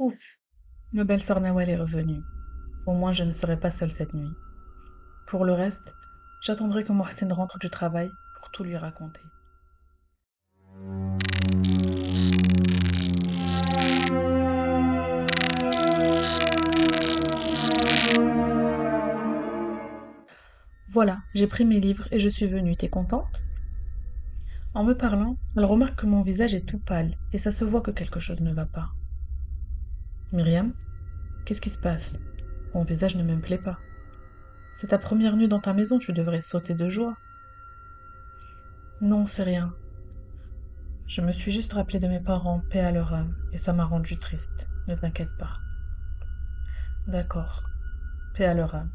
Ouf, ma belle-sœur Nawal est revenue. Au moins, je ne serai pas seule cette nuit. Pour le reste, j'attendrai que Mohsen rentre du travail pour tout lui raconter. Voilà, j'ai pris mes livres et je suis venue. T'es contente? En me parlant, elle remarque que mon visage est tout pâle et ça se voit que quelque chose ne va pas. Myriam, qu'est-ce qui se passe? Mon visage ne me plaît pas. C'est ta première nuit dans ta maison, tu devrais sauter de joie. Non, c'est rien. Je me suis juste rappelé de mes parents, paix à leur âme, et ça m'a rendue triste. Ne t'inquiète pas. D'accord, paix à leur âme.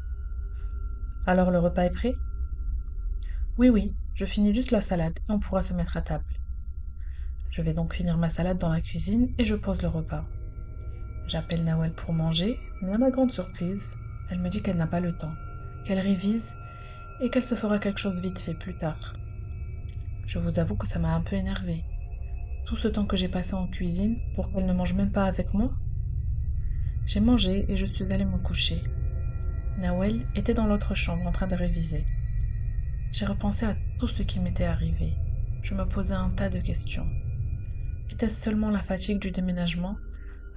Alors le repas est prêt? Oui, oui, je finis juste la salade et on pourra se mettre à table. Je vais donc finir ma salade dans la cuisine et je pose le repas. J'appelle Nawal pour manger, mais à ma grande surprise, elle me dit qu'elle n'a pas le temps, qu'elle révise et qu'elle se fera quelque chose vite fait plus tard. Je vous avoue que ça m'a un peu énervée. Tout ce temps que j'ai passé en cuisine pour qu'elle ne mange même pas avec moi. J'ai mangé et je suis allée me coucher. Nawel était dans l'autre chambre en train de réviser. J'ai repensé à tout ce qui m'était arrivé. Je me posais un tas de questions. Était-ce seulement la fatigue du déménagement,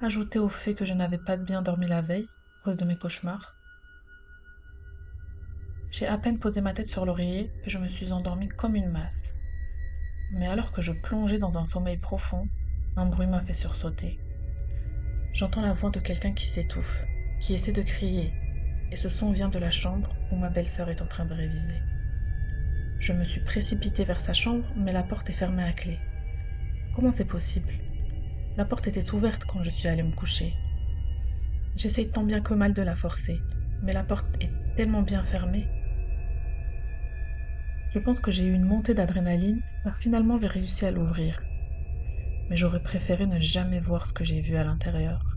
ajoutée au fait que je n'avais pas bien dormi la veille, à cause de mes cauchemars? J'ai à peine posé ma tête sur l'oreiller que je me suis endormie comme une masse. Mais alors que je plongeais dans un sommeil profond, un bruit m'a fait sursauter. J'entends la voix de quelqu'un qui s'étouffe, qui essaie de crier, et ce son vient de la chambre où ma belle-sœur est en train de réviser. Je me suis précipitée vers sa chambre, mais la porte est fermée à clé. Comment c'est possible? La porte était ouverte quand je suis allée me coucher. J'essaye tant bien que mal de la forcer, mais la porte est tellement bien fermée. Je pense que j'ai eu une montée d'adrénaline, car finalement j'ai réussi à l'ouvrir. Mais j'aurais préféré ne jamais voir ce que j'ai vu à l'intérieur.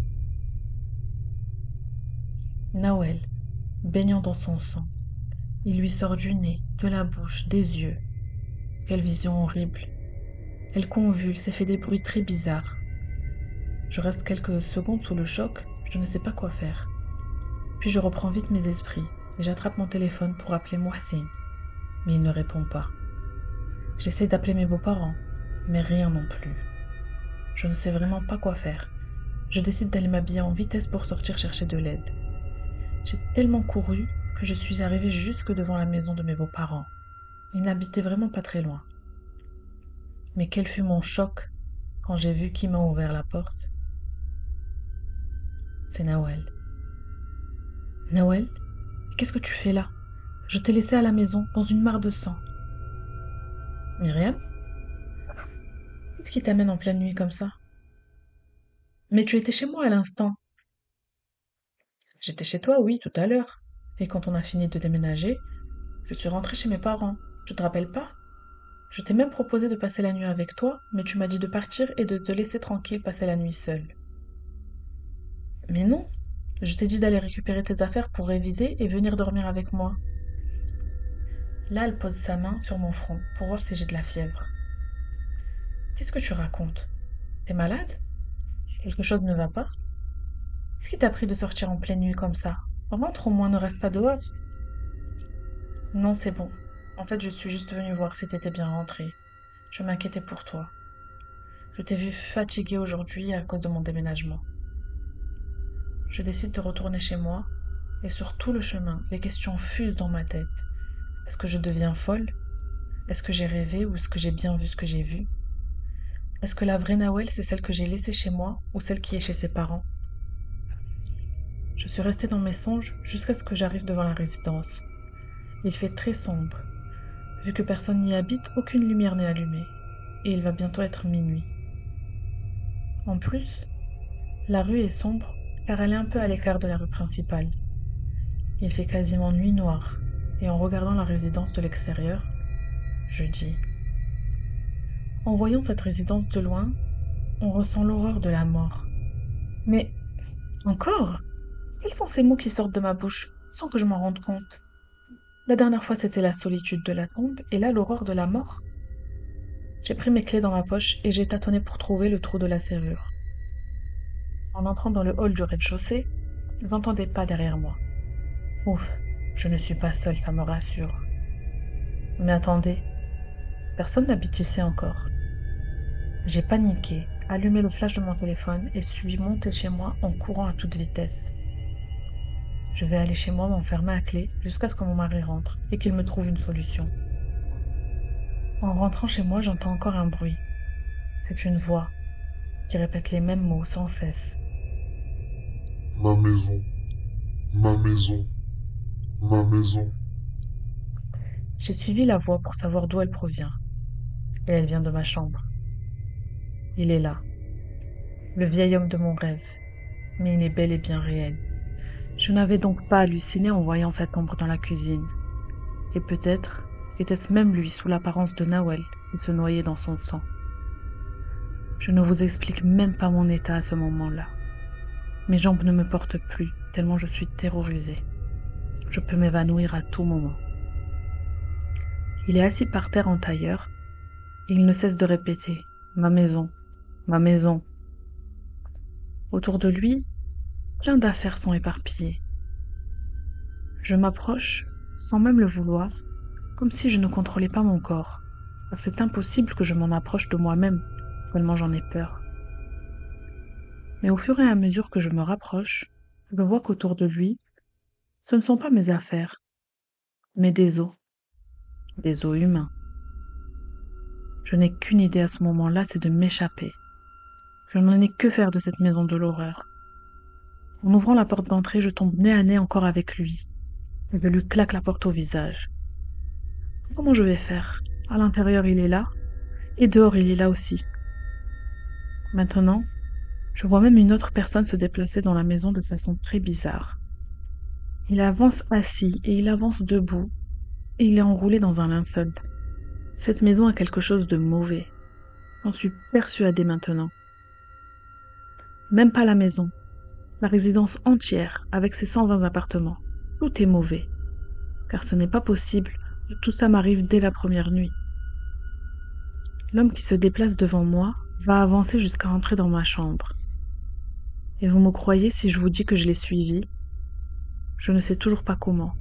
Nawel, baignant dans son sang. Il lui sort du nez, de la bouche, des yeux. Quelle vision horrible. Elle convulse et fait des bruits très bizarres. Je reste quelques secondes sous le choc, je ne sais pas quoi faire. Puis je reprends vite mes esprits et j'attrape mon téléphone pour appeler Mohsin, mais il ne répond pas. J'essaie d'appeler mes beaux-parents, mais rien non plus. Je ne sais vraiment pas quoi faire. Je décide d'aller m'habiller en vitesse pour sortir chercher de l'aide. J'ai tellement couru que je suis arrivée jusque devant la maison de mes beaux-parents. Ils n'habitaient vraiment pas très loin. Mais quel fut mon choc quand j'ai vu qui m'a ouvert la porte. C'est Nawel. Nawel, qu'est-ce que tu fais là? Je t'ai laissé à la maison, dans une mare de sang. Myriam, qu'est-ce qui t'amène en pleine nuit comme ça? Mais tu étais chez moi à l'instant. J'étais chez toi, oui, tout à l'heure. Et quand on a fini de déménager, je suis rentrée chez mes parents. Tu te rappelles pas? Je t'ai même proposé de passer la nuit avec toi, mais tu m'as dit de partir et de te laisser tranquille passer la nuit seule. Mais non, je t'ai dit d'aller récupérer tes affaires pour réviser et venir dormir avec moi. Là, elle pose sa main sur mon front pour voir si j'ai de la fièvre. Qu'est-ce que tu racontes? T'es malade? Quelque chose ne va pas? Qu'est-ce qui t'a pris de sortir en pleine nuit comme ça? Rentre au moins, ne reste pas dehors. Non, c'est bon. En fait, je suis juste venue voir si t'étais bien rentrée. Je m'inquiétais pour toi. Je t'ai vue fatiguée aujourd'hui à cause de mon déménagement. Je décide de retourner chez moi, et sur tout le chemin, les questions fusent dans ma tête. Est-ce que je deviens folle? Est-ce que j'ai rêvé ou est-ce que j'ai bien vu ce que j'ai vu? Est-ce que la vraie Nawel, c'est celle que j'ai laissée chez moi ou celle qui est chez ses parents? Je suis restée dans mes songes jusqu'à ce que j'arrive devant la résidence. Il fait très sombre. Vu que personne n'y habite, aucune lumière n'est allumée. Et il va bientôt être minuit. En plus, la rue est sombre car elle est un peu à l'écart de la rue principale. Il fait quasiment nuit noire. Et en regardant la résidence de l'extérieur, je dis: en voyant cette résidence de loin, on ressent l'horreur de la mort. Mais encore? Quels sont ces mots qui sortent de ma bouche sans que je m'en rende compte? La dernière fois, c'était la solitude de la tombe, et là, l'horreur de la mort. J'ai pris mes clés dans ma poche et j'ai tâtonné pour trouver le trou de la serrure. En entrant dans le hall du rez-de-chaussée, j'entendais pas derrière moi. Ouf, je ne suis pas seule, ça me rassure. Mais attendez, personne n'habite ici encore. J'ai paniqué, allumé le flash de mon téléphone et suis montée chez moi en courant à toute vitesse. Je vais aller chez moi m'enfermer à clé jusqu'à ce que mon mari rentre et qu'il me trouve une solution. En rentrant chez moi, j'entends encore un bruit. C'est une voix qui répète les mêmes mots sans cesse. Ma maison, ma maison, ma maison. J'ai suivi la voix pour savoir d'où elle provient. Et elle vient de ma chambre. Il est là, le vieil homme de mon rêve. Mais il est bel et bien réel. Je n'avais donc pas halluciné en voyant cette ombre dans la cuisine. Et peut-être était-ce même lui sous l'apparence de Nawel qui se noyait dans son sang. Je ne vous explique même pas mon état à ce moment-là. Mes jambes ne me portent plus, tellement je suis terrorisée. Je peux m'évanouir à tout moment. Il est assis par terre en tailleur, et il ne cesse de répéter « Ma maison, ma maison ». Autour de lui, plein d'affaires sont éparpillées. Je m'approche, sans même le vouloir, comme si je ne contrôlais pas mon corps, car c'est impossible que je m'en approche de moi-même, tellement j'en ai peur. Mais au fur et à mesure que je me rapproche, je vois qu'autour de lui, ce ne sont pas mes affaires, mais des os humains. Je n'ai qu'une idée à ce moment-là, c'est de m'échapper. Je n'en ai que faire de cette maison de l'horreur. En ouvrant la porte d'entrée, je tombe nez à nez encore avec lui. Et je lui claque la porte au visage. Comment je vais faire? À l'intérieur, il est là, et dehors, il est là aussi. Maintenant, je vois même une autre personne se déplacer dans la maison de façon très bizarre. Il avance assis et il avance debout, et il est enroulé dans un linceul. Cette maison a quelque chose de mauvais. J'en suis persuadée maintenant. Même pas la maison, la résidence entière, avec ses 120 appartements. Tout est mauvais. Car ce n'est pas possible que tout ça m'arrive dès la première nuit. L'homme qui se déplace devant moi va avancer jusqu'à entrer dans ma chambre. Et vous me croyez si je vous dis que je l'ai suivi? Je ne sais toujours pas comment.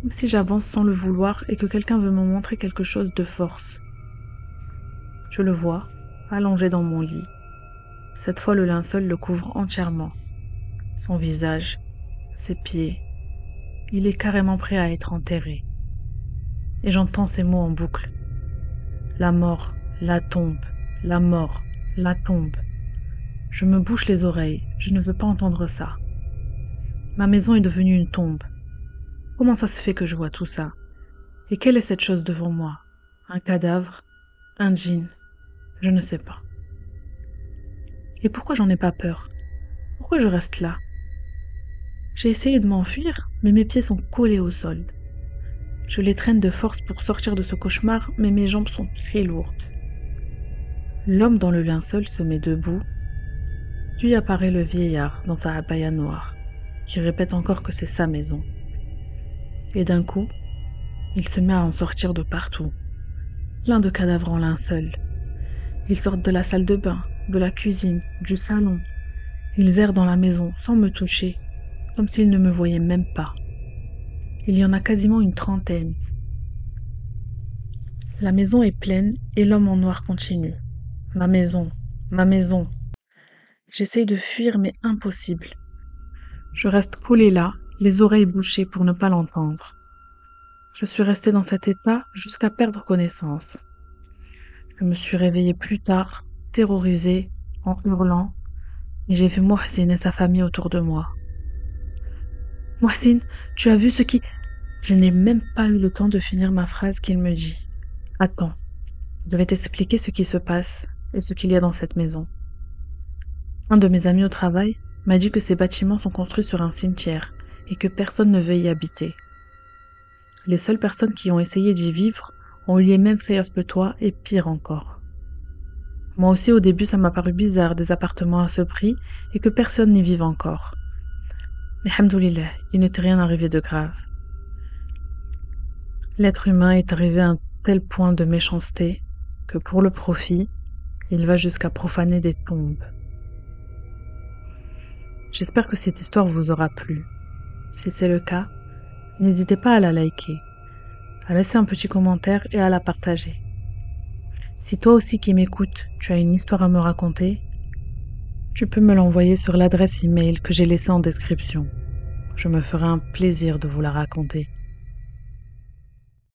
Comme si j'avance sans le vouloir et que quelqu'un veut me montrer quelque chose de force. Je le vois, allongé dans mon lit. Cette fois, le linceul le couvre entièrement. Son visage, ses pieds. Il est carrément prêt à être enterré. Et j'entends ces mots en boucle. La mort, la tombe, la mort, la tombe. Je me bouche les oreilles, je ne veux pas entendre ça. Ma maison est devenue une tombe. Comment ça se fait que je vois tout ça? Et quelle est cette chose devant moi? Un cadavre? Un djinn? Je ne sais pas. Et pourquoi j'en ai pas peur? Pourquoi je reste là? J'ai essayé de m'enfuir, mais mes pieds sont collés au sol. Je les traîne de force pour sortir de ce cauchemar, mais mes jambes sont très lourdes. L'homme dans le linceul se met debout, puis apparaît le vieillard dans sa abaya noire, qui répète encore que c'est sa maison. Et d'un coup, il se met à en sortir de partout, plein de cadavres en linceul. Ils sortent de la salle de bain, de la cuisine, du salon. Ils errent dans la maison sans me toucher, comme s'ils ne me voyaient même pas. Il y en a quasiment une trentaine. La maison est pleine et l'homme en noir continue. Ma maison, ma maison. J'essaye de fuir mais impossible. Je reste collée là, les oreilles bouchées pour ne pas l'entendre. Je suis restée dans cet état jusqu'à perdre connaissance. Je me suis réveillée plus tard, terrorisée, en hurlant, et j'ai vu Mohsin et sa famille autour de moi. Mohsin, tu as vu ce qui... Je n'ai même pas eu le temps de finir ma phrase qu'il me dit. Attends, je vais t'expliquer ce qui se passe et ce qu'il y a dans cette maison. Un de mes amis au travail m'a dit que ces bâtiments sont construits sur un cimetière et que personne ne veut y habiter. Les seules personnes qui ont essayé d'y vivre ont eu les mêmes frayeurs que toi et pire encore. Moi aussi au début ça m'a paru bizarre des appartements à ce prix et que personne n'y vive encore. Mais hamdoulillah, il ne t'est rien arrivé de grave. L'être humain est arrivé à un tel point de méchanceté que pour le profit, il va jusqu'à profaner des tombes. J'espère que cette histoire vous aura plu. Si c'est le cas, n'hésitez pas à la liker, à laisser un petit commentaire et à la partager. Si toi aussi qui m'écoutes, tu as une histoire à me raconter, tu peux me l'envoyer sur l'adresse email que j'ai laissée en description. Je me ferai un plaisir de vous la raconter.